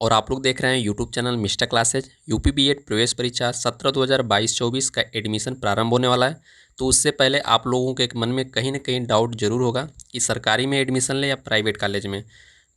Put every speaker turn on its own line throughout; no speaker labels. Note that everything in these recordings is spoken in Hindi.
और आप लोग देख रहे हैं YouTube channel Mister Classes. UP BEd प्रवेश परीक्षा 17/2022-24 का एडमिशन प्रारंभ होने वाला है। तो उससे पहले आप लोगों के मन में कहीं ना कहीं डाउट जरूर होगा कि सरकारी में एडमिशन ले या प्राइवेट कॉलेज में।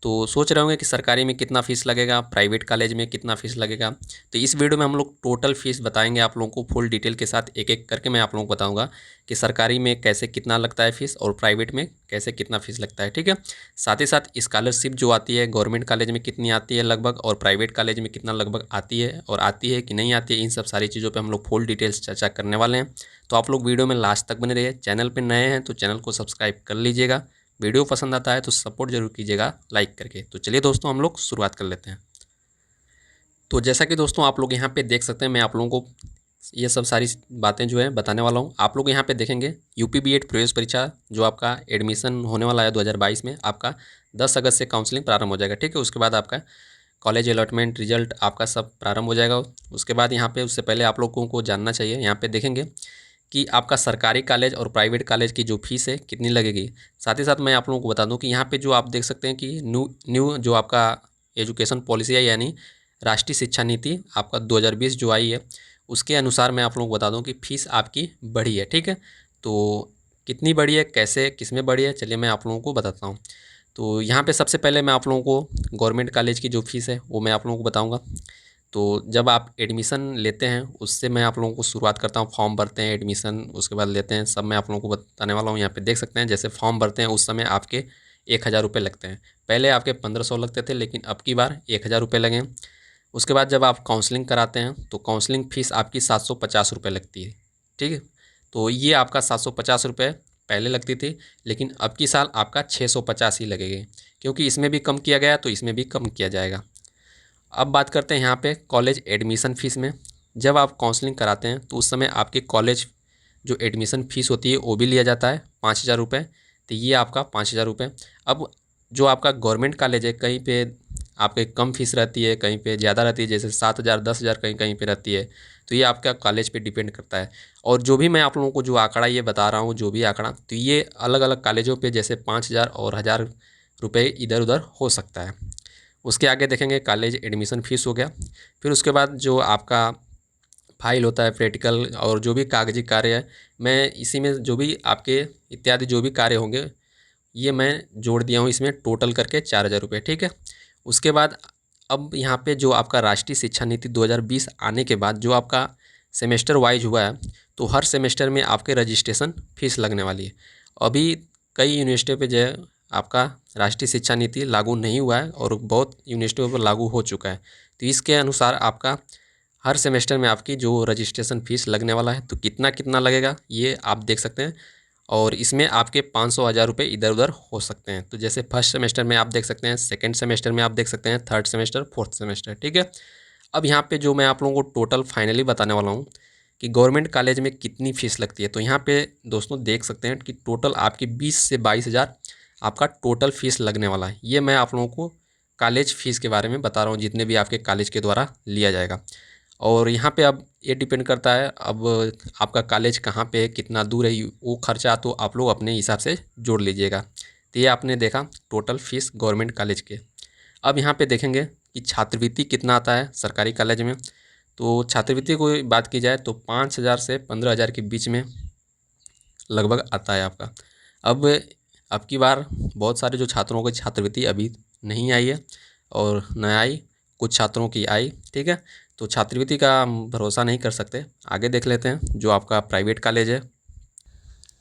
तो सोच रहे होंगे कि सरकारी में कितना फ़ीस लगेगा, प्राइवेट कॉलेज में कितना फ़ीस लगेगा। तो इस वीडियो में हम लोग टोटल फ़ीस बताएंगे आप लोगों को, फुल डिटेल के साथ एक एक करके मैं आप लोगों को बताऊंगा कि सरकारी में कैसे कितना लगता है फ़ीस और प्राइवेट में कैसे कितना फ़ीस लगता है। ठीक है। साथ ही साथ स्कॉलरशिप जो आती है गवर्नमेंट कॉलेज में कितनी आती है लगभग, और प्राइवेट कॉलेज में कितना लगभग आती है, और आती है कि नहीं आती है, इन सब सारी चीज़ों पे हम लोग फुल डिटेल्स चर्चा करने वाले हैं। तो आप लोग वीडियो में लास्ट तक बने रहिए। चैनल पे नए हैं तो चैनल को सब्सक्राइब कर लीजिएगा। वीडियो पसंद आता है तो सपोर्ट जरूर कीजिएगा लाइक करके। तो चलिए दोस्तों हम लोग शुरुआत कर लेते हैं। तो जैसा कि दोस्तों आप लोग यहाँ पे देख सकते हैं, मैं आप लोगों को ये सब सारी बातें जो है बताने वाला हूँ। आप लोग यहाँ पे देखेंगे यूपी बीएड प्रवेश परीक्षा जो आपका एडमिशन होने वाला है 2022 में, आपका 10 अगस्त से काउंसलिंग प्रारंभ हो जाएगा। ठीक है। उसके बाद आपका कॉलेज अलॉटमेंट रिजल्ट आपका सब प्रारंभ हो जाएगा। उसके बाद यहाँ पे उससे पहले आप लोगों को जानना चाहिए, यहाँ पे देखेंगे कि आपका सरकारी कॉलेज और प्राइवेट कॉलेज की जो फीस है कितनी लगेगी। साथ ही साथ मैं आप लोगों को बता दूं कि यहाँ पे जो आप देख सकते हैं कि न्यू न्यू जो आपका एजुकेशन पॉलिसी है, यानी राष्ट्रीय शिक्षा नीति आपका 2020 जो आई है, उसके अनुसार मैं आप लोगों को बता दूं कि फ़ीस आपकी बढ़ी है। ठीक है। तो कितनी बढ़ी है, कैसे, किसमें बढ़ी है, चलिए मैं आप लोगों को बताता हूँ। तो यहाँ पे सबसे पहले मैं आप लोगों को गवर्नमेंट कॉलेज की जो फ़ीस है वो मैं आप लोगों को बताऊँगा। तो जब आप एडमिशन लेते हैं उससे मैं आप लोगों को शुरुआत करता हूँ। फॉर्म भरते हैं, एडमिशन उसके बाद लेते हैं, सब मैं आप लोगों को बताने वाला हूँ। यहाँ पे देख सकते हैं जैसे फॉर्म भरते हैं उस समय आपके 1,000 रुपये लगते हैं। पहले आपके 1500 लगते थे, लेकिन अब की बार 1,000 रुपये लगे। उसके बाद जब आप काउंसलिंग कराते हैं तो काउंसलिंग फ़ीस आपकी 750 रुपये लगती है। ठीक है। तो ये आपका 750 रुपये पहले लगती थी, लेकिन अब की साल आपका 650 ही लगेगी, क्योंकि इसमें भी कम किया गया तो इसमें भी कम किया जाएगा। अब बात करते हैं यहाँ पे कॉलेज एडमिशन फ़ीस में। जब आप काउंसलिंग कराते हैं तो उस समय आपके कॉलेज जो एडमिशन फ़ीस होती है वो भी लिया जाता है 5,000 रुपये। तो ये आपका 5,000 रुपये। अब जो आपका गवर्नमेंट कॉलेज है, कहीं पे आपके कम फीस रहती है, कहीं पे ज़्यादा रहती है, जैसे 7,000 10,000 कहीं कहीं पे रहती है। तो ये आपका कॉलेज पे डिपेंड करता है। और जो भी मैं आप लोगों को जो आंकड़ा ये बता रहा हूँ, जो भी आंकड़ा, तो ये अलग अलग कॉलेजों पे जैसे 5,000 और 1,000 रुपये इधर उधर हो सकता है। उसके आगे देखेंगे कॉलेज एडमिशन फ़ीस हो गया। फिर उसके बाद जो आपका फाइल होता है, प्रैक्टिकल और जो भी कागजी कार्य है, मैं इसी में जो भी आपके इत्यादि जो भी कार्य होंगे ये मैं जोड़ दिया हूँ इसमें, टोटल करके 4,000 रुपये। ठीक है। उसके बाद अब यहाँ पे जो आपका राष्ट्रीय शिक्षा नीति 2020 आने के बाद जो आपका सेमेस्टर वाइज हुआ है, तो हर सेमेस्टर में आपके रजिस्ट्रेशन फ़ीस लगने वाली है। अभी कई यूनिवर्सिटियों पे जो है आपका राष्ट्रीय शिक्षा नीति लागू नहीं हुआ है, और बहुत यूनिवर्सिटियों पर लागू हो चुका है। तो इसके अनुसार आपका हर सेमेस्टर में आपकी जो रजिस्ट्रेशन फ़ीस लगने वाला है, तो कितना कितना लगेगा ये आप देख सकते हैं। और इसमें आपके 500 हज़ार रुपये इधर उधर हो सकते हैं। तो जैसे फर्स्ट सेमेस्टर में आप देख सकते हैं, सेकंड सेमेस्टर में आप देख सकते हैं, थर्ड सेमेस्टर, फोर्थ सेमेस्टर। ठीक है। अब यहाँ पे जो मैं आप लोगों को टोटल फाइनली बताने वाला हूँ कि गवर्नमेंट कॉलेज में कितनी फ़ीस लगती है। तो यहाँ पे दोस्तों देख सकते हैं कि टोटल आपकी 20 से 22,000 आपका टोटल फ़ीस लगने वाला है। ये मैं आप लोगों को कॉलेज फ़ीस के बारे में बता रहा हूँ, जितने भी आपके कॉलेज के द्वारा लिया जाएगा। और यहाँ पे अब ये डिपेंड करता है, अब आपका कॉलेज कहाँ पे है, कितना दूर है, वो खर्चा तो आप लोग अपने हिसाब से जोड़ लीजिएगा। तो ये आपने देखा टोटल फ़ीस गवर्नमेंट कॉलेज के। अब यहाँ पे देखेंगे कि छात्रवृत्ति कितना आता है सरकारी कॉलेज में। तो छात्रवृत्ति को बात की जाए तो 5,000 से 15,000 के बीच में लगभग आता है आपका। अब की बार बहुत सारे जो छात्रों को छात्रवृत्ति अभी नहीं आई है, और न आई, कुछ छात्रों की आई। ठीक है। तो छात्रवृत्ति का हम भरोसा नहीं कर सकते। आगे देख लेते हैं जो आपका प्राइवेट कॉलेज है।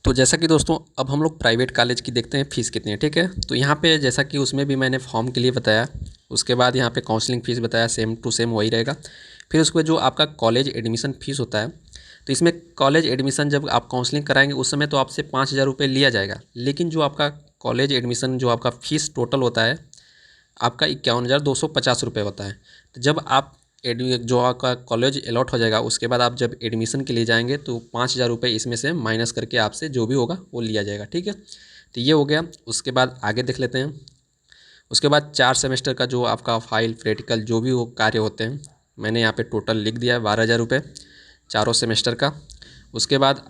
तो जैसा कि दोस्तों अब हम लोग प्राइवेट कॉलेज की देखते हैं फ़ीस कितनी है। ठीक है। तो यहाँ पे जैसा कि उसमें भी मैंने फॉर्म के लिए बताया, उसके बाद यहाँ पे काउंसलिंग फ़ीस बताया, सेम टू सेम वही रहेगा। फिर उसके बाद जो आपका कॉलेज एडमिशन फ़ीस होता है, तो इसमें कॉलेज एडमिशन जब आप काउंसलिंग कराएंगे उस समय तो आपसे 5,000 रुपये लिया जाएगा, लेकिन जो आपका कॉलेज एडमिशन जो आपका फ़ीस टोटल होता है आपका 51,250 रुपये होता है। तो जब आप जो आपका कॉलेज अलॉट हो जाएगा उसके बाद आप जब एडमिशन के लिए जाएंगे तो 5,000 रुपये इसमें से माइनस करके आपसे जो भी होगा वो लिया जाएगा। ठीक है। तो ये हो गया। उसके बाद आगे देख लेते हैं। उसके बाद 4 सेमेस्टर का जो आपका फाइल, प्रैक्टिकल जो भी वो कार्य होते हैं, मैंने यहाँ पे टोटल लिख दिया है 12,000 रुपये चारों सेमेस्टर का। उसके बाद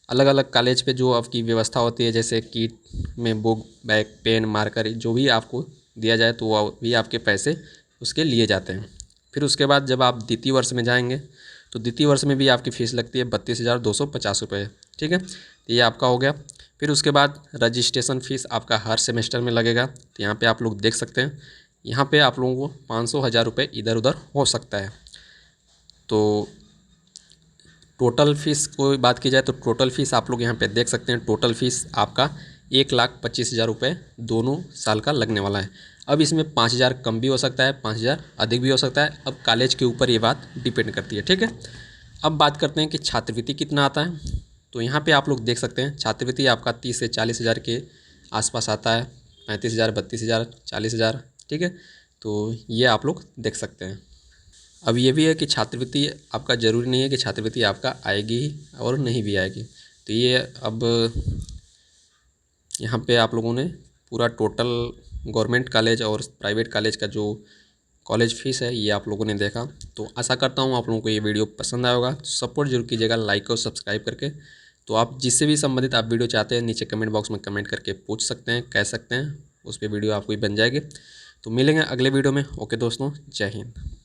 अलग अलग कॉलेज पे जो आपकी व्यवस्था होती है, जैसे किट में बुक बैग पेन मार्कर जो भी आपको दिया जाए तो वो भी आपके पैसे उसके लिए जाते हैं। फिर उसके बाद जब आप द्वितीय वर्ष में जाएंगे तो द्वितीय वर्ष में भी आपकी फ़ीस लगती है 32,250 रुपये। ठीक है, तो ये आपका हो गया। फिर उसके बाद रजिस्ट्रेशन फ़ीस आपका हर सेमेस्टर में लगेगा। तो यहाँ पे आप लोग देख सकते हैं, यहाँ पे आप लोगों को 500-1000 रुपये इधर उधर हो सकता है। तो टोटल फ़ीस को बात की जाए तो टोटल फ़ीस आप लोग यहाँ पे देख सकते हैं। टोटल फ़ीस आपका 1,25,000 रुपये दोनों साल का लगने वाला है। अब इसमें 5,000 कम भी हो सकता है, 5,000 अधिक भी हो सकता है। अब कॉलेज के ऊपर ये बात डिपेंड करती है। ठीक है, अब बात करते हैं कि छात्रवृत्ति कितना आता है। तो यहाँ पे आप लोग देख सकते हैं छात्रवृत्ति आपका 30 से 40,000 के आसपास आता है। 35,000, 32,000, 40,000। ठीक है, तो ये आप लोग देख सकते हैं। अब ये भी है कि छात्रवृत्ति आपका ज़रूरी नहीं है कि छात्रवृत्ति आपका आएगी ही और नहीं भी आएगी। तो ये अब यहाँ पे आप लोगों ने पूरा टोटल गवर्नमेंट कॉलेज और प्राइवेट कॉलेज का जो कॉलेज फ़ीस है ये आप लोगों ने देखा। तो आशा करता हूँ आप लोगों को ये वीडियो पसंद आया होगा। सपोर्ट जरूर कीजिएगा लाइक और सब्सक्राइब करके। तो आप जिससे भी संबंधित आप वीडियो चाहते हैं नीचे कमेंट बॉक्स में कमेंट करके पूछ सकते हैं, कह सकते हैं, उस पर वीडियो आपको ही बन जाएगी। तो मिलेंगे अगले वीडियो में। ओके दोस्तों, जय हिंद।